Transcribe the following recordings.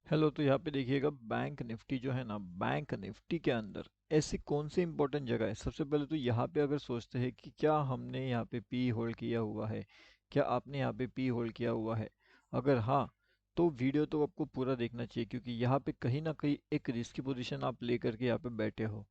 Hello. तो यहाँ पे देखिएगा बैंक निफ्टी जो है ना, बैंक निफ्टी के अंदर ऐसी कौन सी इंपॉर्टेंट जगह है। सबसे पहले तो यहाँ पे अगर सोचते हैं कि क्या हमने यहाँ पे पी होल्ड किया हुआ है, क्या आपने यहाँ पे पी होल्ड किया हुआ है, अगर हाँ तो वीडियो तो आपको पूरा देखना चाहिए, क्योंकि यहाँ पे कहीं ना कहीं एक रिस्की पोजीशन आप लेकर के यहाँ पे बैठे हो।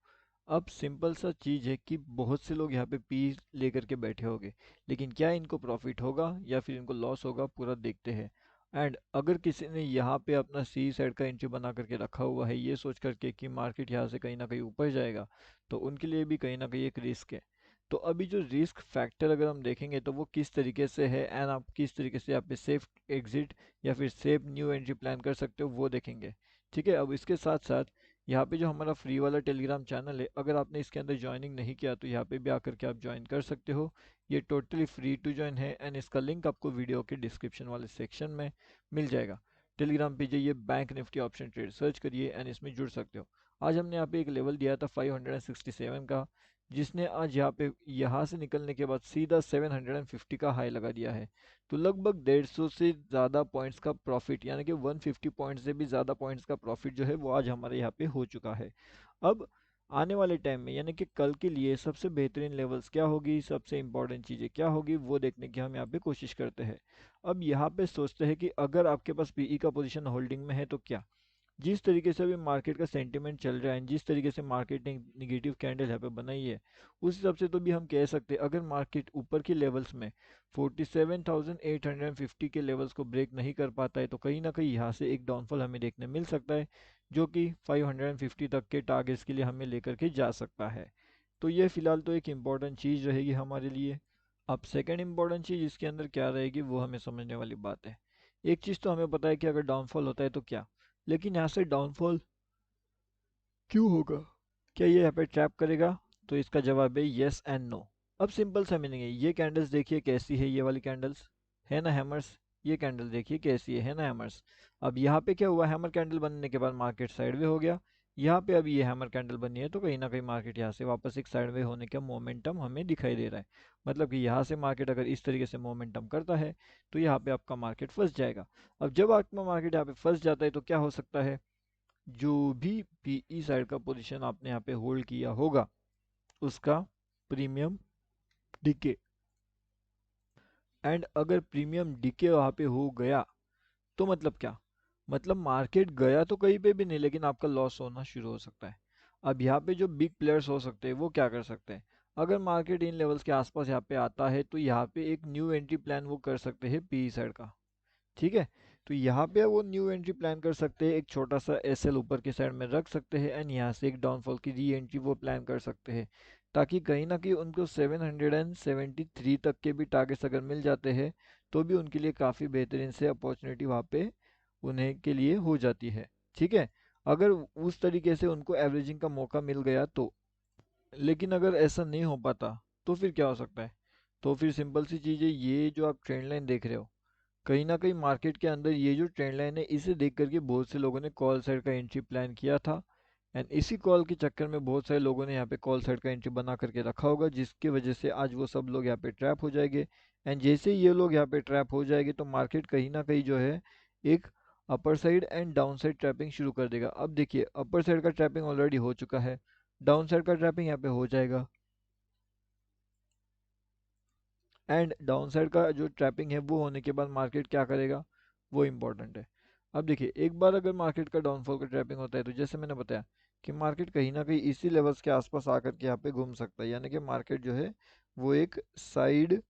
अब सिंपल सा चीज़ है कि बहुत से लोग यहाँ पे पी लेकर के बैठे होंगे, लेकिन क्या इनको प्रॉफिट होगा या फिर इनको लॉस होगा, पूरा देखते हैं। एंड अगर किसी ने यहाँ पे अपना सी साइड का एंट्री बना करके रखा हुआ है, ये सोच करके कि मार्केट यहाँ से कहीं ना कहीं ऊपर जाएगा, तो उनके लिए भी कहीं ना कहीं एक रिस्क है। तो अभी जो रिस्क फैक्टर अगर हम देखेंगे तो वो किस तरीके से है, एंड आप किस तरीके से यहाँ पे सेफ एग्जिट या फिर सेफ न्यू एंट्री प्लान कर सकते हो, वो देखेंगे। ठीक है। अब इसके साथ साथ यहाँ पे जो हमारा फ्री वाला टेलीग्राम चैनल है, अगर आपने इसके अंदर ज्वाइनिंग नहीं किया तो यहाँ पे भी आकर के आप ज्वाइन कर सकते हो। ये टोटली फ्री टू ज्वाइन है, एंड इसका लिंक आपको वीडियो के डिस्क्रिप्शन वाले सेक्शन में मिल जाएगा। टेलीग्राम पे जाइए, bank Nifty option trade search करिए एंड इसमें जुड़ सकते हो। आज हमने यहाँ पे एक लेवल दिया था 567 का, जिसने आज यहाँ से निकलने के बाद सीधा 750 का हाई लगा दिया है। तो लगभग 150 से ज़्यादा पॉइंट्स का प्रॉफिट, यानी कि 150 पॉइंट्स से भी ज़्यादा पॉइंट्स का प्रॉफिट जो है वो आज हमारे यहाँ पे हो चुका है। अब आने वाले टाइम में यानी कि कल के लिए सबसे बेहतरीन लेवल्स क्या होगी, सबसे इंपॉर्टेंट चीज़ें क्या होगी, वो देखने की हम यहाँ पे कोशिश करते हैं। अब यहाँ पे सोचते हैं कि अगर आपके पास पीई का पोजीशन होल्डिंग में है तो क्या, जिस तरीके से अभी मार्केट का सेंटीमेंट चल रहा है, जिस तरीके से मार्केट ने निगेटिव कैंडल यहाँ पे बनाई है, उस हिसाब से तो भी हम कह सकते हैं अगर मार्केट ऊपर के लेवल्स में 47,850 के लेवल्स को ब्रेक नहीं कर पाता है, तो कहीं ना कहीं यहाँ से एक डाउनफॉल हमें देखने मिल सकता है, जो कि 550 तक के टारगेट्स के लिए हमें लेकर के जा सकता है। तो ये फिलहाल तो एक इम्पॉर्टेंट चीज़ रहेगी हमारे लिए। अब सेकेंड इम्पॉर्टेंट चीज़ इसके अंदर क्या रहेगी, वो हमें समझने वाली बात है। एक चीज़ तो हमें पता है कि अगर डाउनफॉल होता है तो क्या, लेकिन यहाँ से डाउनफॉल क्यों होगा, क्या ये यहाँ पे ट्रैप करेगा? तो इसका जवाब है येस एंड नो। अब सिंपल सा मीनिंग है, ये कैंडल्स देखिए कैसी है, ये वाली कैंडल्स है ना हैमर्स। ये कैंडल देखिए कैसी है ना हैमर्स। अब यहाँ पे क्या हुआ, हैमर कैंडल बनने के बाद मार्केट साइडवे हो गया। यहाँ पे अभी ये हैमर कैंडल बनी है, तो कहीं ना कहीं मार्केट यहाँ से वापस एक साइडवे होने का मोमेंटम हमें दिखाई दे रहा है। मतलब कि यहाँ से मार्केट अगर इस तरीके से मोमेंटम करता है, तो यहाँ पे आपका मार्केट फंस जाएगा। अब जब आपका मार्केट यहाँ पे फंस जाता है तो क्या हो सकता है, जो भी पीई साइड का पोजीशन आपने यहाँ पे होल्ड किया होगा, उसका प्रीमियम डिके। एंड अगर प्रीमियम डिके वहाँ पे हो गया, तो मतलब क्या, मतलब मार्केट गया तो कहीं पे भी नहीं, लेकिन आपका लॉस होना शुरू हो सकता है। अब यहाँ पे जो बिग प्लेयर्स हो सकते हैं वो क्या कर सकते हैं, अगर मार्केट इन लेवल्स के आसपास यहाँ पे आता है तो यहाँ पे एक न्यू एंट्री प्लान वो कर सकते हैं पीई साइड का। ठीक है। तो यहाँ पे वो न्यू एंट्री प्लान कर सकते हैं, एक छोटा सा एसएल ऊपर की साइड में रख सकते हैं, एंड यहाँ से एक डाउनफॉल की री एंट्री वो प्लान कर सकते हैं, ताकि कहीं ना कहीं उनको 773 तक के भी टारगेट्स अगर मिल जाते हैं, तो भी उनके लिए काफ़ी बेहतरीन से अपॉर्चुनिटी वहाँ पे उन्हें के लिए हो जाती है। ठीक है। अगर उस तरीके से उनको एवरेजिंग का मौका मिल गया तो, लेकिन अगर ऐसा नहीं हो पाता तो फिर क्या हो सकता है, तो फिर सिंपल सी चीज़ है, ये जो आप ट्रेंड लाइन देख रहे हो, कहीं ना कहीं मार्केट के अंदर ये जो ट्रेंड लाइन है, इसे देख करके बहुत से लोगों ने कॉल साइड का एंट्री प्लान किया था। एंड इसी कॉल के चक्कर में बहुत सारे लोगों ने यहाँ पे कॉल साइड का एंट्री बना करके रखा होगा, जिसकी वजह से आज वो सब लोग यहाँ पे ट्रैप हो जाएंगे। एंड जैसे ही ये लोग यहाँ पे ट्रैप हो जाएंगे तो मार्केट कहीं ना कहीं जो है एक upper side and down side trapping शुरू कर देगा। अब देखिए, अपर साइड का ट्रैपिंग ऑलरेडी हो चुका है, डाउन साइड का ट्रैपिंग यहाँ पे हो जाएगा। एंड डाउन साइड का जो ट्रैपिंग है वो होने के बाद मार्केट क्या करेगा, वो इम्पोर्टेंट है। अब देखिए, एक बार अगर मार्केट का डाउनफॉल का ट्रैपिंग होता है तो जैसे मैंने बताया कि मार्केट कहीं ना कहीं इसी लेवल्स के आसपास आकर के यहाँ पे घूम सकता है, यानी कि मार्केट जो है वो एक साइड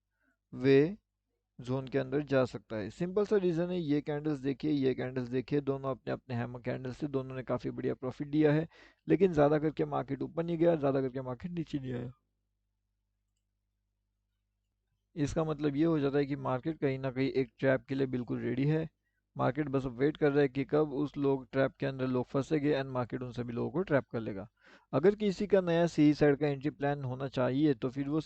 वे जोन के अंदर जा सकता है। सिंपल सा रीज़न है, ये कैंडल्स देखिए, ये कैंडल्स देखिए, दोनों अपने अपने हैमर कैंडल्स से दोनों ने काफ़ी बढ़िया प्रॉफिट दिया है, लेकिन ज़्यादा करके मार्केट ऊपर नहीं गया, ज़्यादा करके मार्केट नीचे नहीं आया। इसका मतलब ये हो जाता है कि मार्केट कहीं ना कहीं एक ट्रैप के लिए बिल्कुल रेडी है। मार्केट बस अब वेट कर रहा है कि कब उस लोग ट्रैप के अंदर लोग फंसेंगे, एंड मार्केट उन सभी लोगों को ट्रैप कर लेगा। अगर किसी का नया सी साइड का एंट्री प्लान होना चाहिए तो फिर वो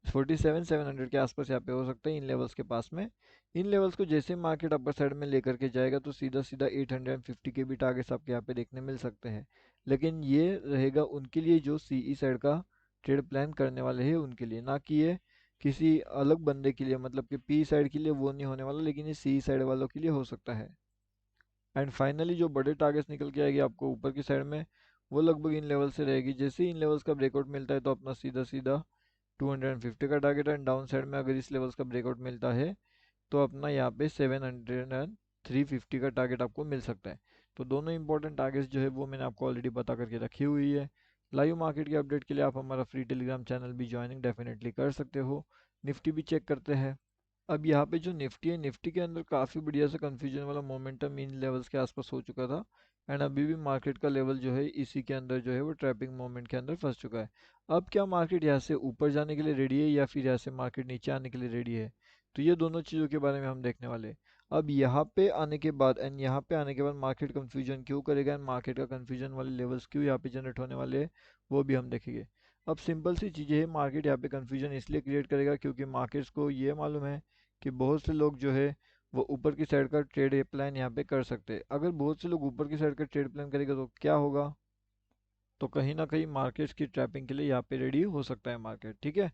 747 के आसपास यहाँ पे हो सकता है, इन लेवल्स के पास में। इन लेवल्स को जैसे मार्केट अपर साइड में लेकर के जाएगा तो सीधा सीधा 850 के भी टारगेट्स आपके यहाँ पे देखने मिल सकते हैं। लेकिन ये रहेगा उनके लिए जो सीई साइड का ट्रेड प्लान करने वाले हैं उनके लिए, ना कि ये किसी अलग बंदे के लिए, मतलब कि पी साइड के लिए वो नहीं होने वाला, लेकिन ये सी साइड वालों के लिए हो सकता है। एंड फाइनली जो बड़े टारगेट्स निकल के आएगी आपको ऊपर की साइड में, वो लगभग इन लेवल से रहेगी। जैसे ही इन लेवल्स का ब्रेकआउट मिलता है तो अपना सीधा सीधा 250 का टारगेट है, एंड डाउन साइड में अगर इस लेवल्स का ब्रेकआउट मिलता है तो अपना यहाँ पे 700 एंड 350 का टारगेट आपको मिल सकता है। तो दोनों इंपॉर्टेंट टारगेट्स जो है वो मैंने आपको ऑलरेडी बता करके रखी हुई है। लाइव मार्केट के अपडेट के लिए आप हमारा फ्री टेलीग्राम चैनल भी ज्वाइनिंग डेफिनेटली कर सकते हो। निफ्टी भी चेक करते हैं। अब यहाँ पे जो निफ्टी है, निफ्टी के अंदर काफ़ी बढ़िया सा कंफ्यूजन वाला मोमेंटम इन लेवल्स के आसपास हो चुका था, एंड अभी भी मार्केट का लेवल जो है इसी के अंदर जो है वो ट्रैपिंग मोमेंट के अंदर फंस चुका है। अब क्या मार्केट यहाँ से ऊपर जाने के लिए रेडी है या फिर यहाँ से मार्केट नीचे आने के लिए रेडी है, तो ये दोनों चीज़ों के बारे में हम देखने वाले हैं। अब यहाँ पे आने के बाद एंड यहाँ पे आने के बाद मार्केट कंफ्यूजन क्यों करेगा एंड मार्केट का कंफ्यूजन वाले लेवल्स क्यों यहाँ पे जनरेट होने वाले हैं, वो भी हम देखेंगे। अब सिंपल सी चीज़ें है, मार्केट यहाँ पे कंफ्यूजन इसलिए क्रिएट करेगा क्योंकि मार्केट्स को ये मालूम है कि बहुत से लोग जो है वो ऊपर की साइड का ट्रेड प्लान यहाँ पे कर सकते हैं। अगर बहुत से लोग ऊपर की साइड का ट्रेड प्लान करेगा तो क्या होगा, तो कहीं ना कहीं मार्केट्स की ट्रैपिंग के लिए यहाँ पे रेडी हो सकता है मार्केट, ठीक है।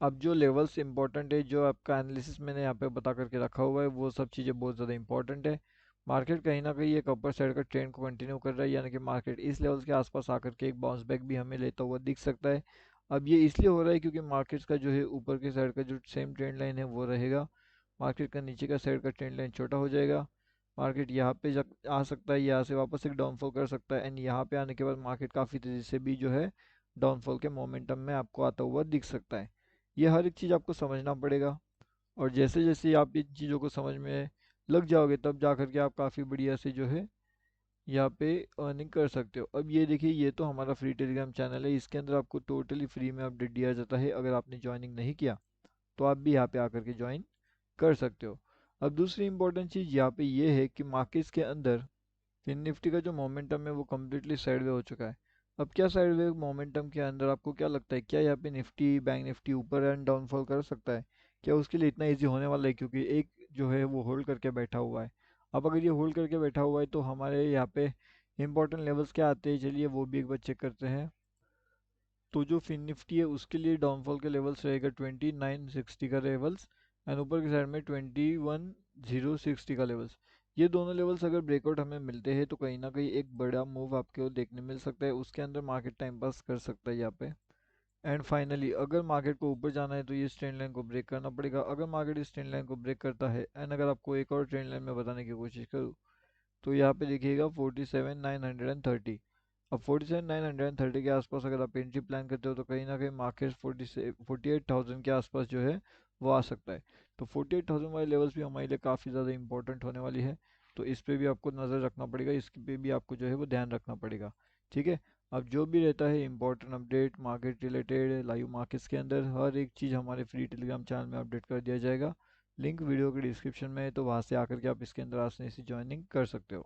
अब जो लेवल्स इंपॉर्टेंट है, जो आपका एनालिसिस मैंने यहाँ पे बता करके रखा हुआ है, वो सब चीज़ें बहुत ज़्यादा इंपॉर्टेंट है। मार्केट कहीं ना कहीं एक अपर साइड का ट्रेंड को कंटिन्यू कर रहा है, यानी कि मार्केट इस लेवल्स के आसपास आकर के एक बाउंस बैक भी हमें लेता हुआ दिख सकता है। अब ये इसलिए हो रहा है क्योंकि मार्केट्स का जो है ऊपर की साइड का जो सेम ट्रेंड लाइन है वो रहेगा, मार्केट का नीचे का साइड का ट्रेंड लाइन छोटा हो जाएगा। मार्केट यहाँ पे आ सकता है, यहाँ से वापस एक डाउनफॉल कर सकता है, एंड यहाँ पे आने के बाद मार्केट काफ़ी तेज़ी से भी जो है डाउनफॉल के मोमेंटम में आपको आता हुआ दिख सकता है। ये हर एक चीज़ आपको समझना पड़ेगा, और जैसे जैसे आप इन चीज़ों को समझ में लग जाओगे तब जा कर के आप काफ़ी बढ़िया से जो है यहाँ पे अर्निंग कर सकते हो। अब ये देखिए, ये तो हमारा फ्री टेलीग्राम चैनल है, इसके अंदर आपको टोटली फ्री में अपडेट दिया जाता है। अगर आपने ज्वाइनिंग नहीं किया तो आप भी यहाँ पे आकर के ज्वाइन कर सकते हो। अब दूसरी इंपॉर्टेंट चीज़ यहाँ पे ये है कि मार्केट्स के अंदर फिन निफ्टी का जो मोमेंटम है वो कम्प्लीटली साइडवे हो चुका है। अब क्या साइडवे मोमेंटम के अंदर आपको क्या लगता है, क्या यहाँ पे निफ्टी बैंक निफ्टी ऊपर एंड डाउनफॉल कर सकता है? क्या उसके लिए इतना इजी होने वाला है? क्योंकि एक जो है वो होल्ड करके बैठा हुआ है। अब अगर ये होल्ड करके बैठा हुआ है तो हमारे यहाँ पे इंपॉर्टेंट लेवल्स क्या आते हैं, चलिए वो भी एक बार चेक करते हैं। तो जो फिन निफ्टी है उसके लिए डाउनफॉल के लेवल्स रहेगा 2960 का लेवल्स, एंड ऊपर की साइड में 21060 का लेवल्स। ये दोनों लेवल्स अगर ब्रेकआउट हमें मिलते हैं तो कहीं ना कहीं एक बड़ा मूव आपको देखने मिल सकता है, उसके अंदर मार्केट टाइम पास कर सकता है यहाँ पे। एंड फाइनली अगर मार्केट को ऊपर जाना है तो ये ट्रेंड लाइन को ब्रेक करना पड़ेगा। अगर मार्केट इस ट्रेंड लाइन को ब्रेक करता है, एंड अगर आपको एक और ट्रेंड लाइन में बताने की कोशिश करूँ तो यहाँ पे देखिएगा 47,930। अब 47,930 के आसपास अगर आप एंट्री प्लान करते हो तो कहीं ना कहीं मार्केट 48,000 के आसपास जो है वो आ सकता है। तो 48,000 वाले लेवल्स भी हमारे लिए काफ़ी ज़्यादा इंपॉर्टेंट होने वाली है, तो इस पे भी आपको नज़र रखना पड़ेगा, इस पे भी आपको जो है वो ध्यान रखना पड़ेगा, ठीक है। अब जो भी रहता है important update market related live markets के अंदर हर एक चीज़ हमारे फ्री टेलीग्राम चैनल में अपडेट कर दिया जाएगा। लिंक वीडियो के डिस्क्रिप्शन में है, तो वहाँ से आकर के आप इसके अंदर आसानी से ज्वाइनिंग कर सकते हो।